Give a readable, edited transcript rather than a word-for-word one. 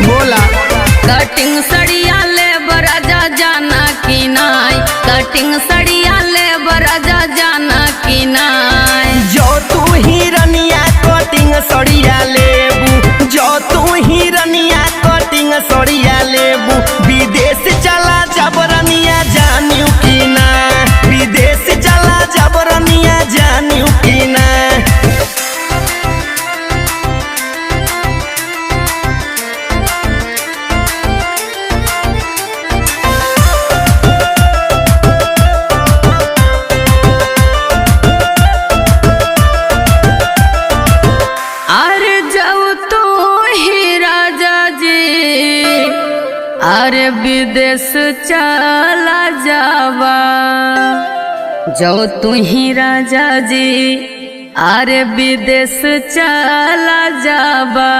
बोला कटिंग सड़िया ले बराजा जाना की नाई, कटिंग सड़िया ले बराजा जाना की नाई। जो तू हिरनिया कटिंग सड़िया लेबू, जो तू हिरनिया कटिंग सड़िया लेबू, विदेश चला जबरनिया जानियो की ना, विदेश चला जबरनिया जानियो की ना। अरे विदेश चला जावा जो तू ही राजा जी, अरे विदेश चला जावा।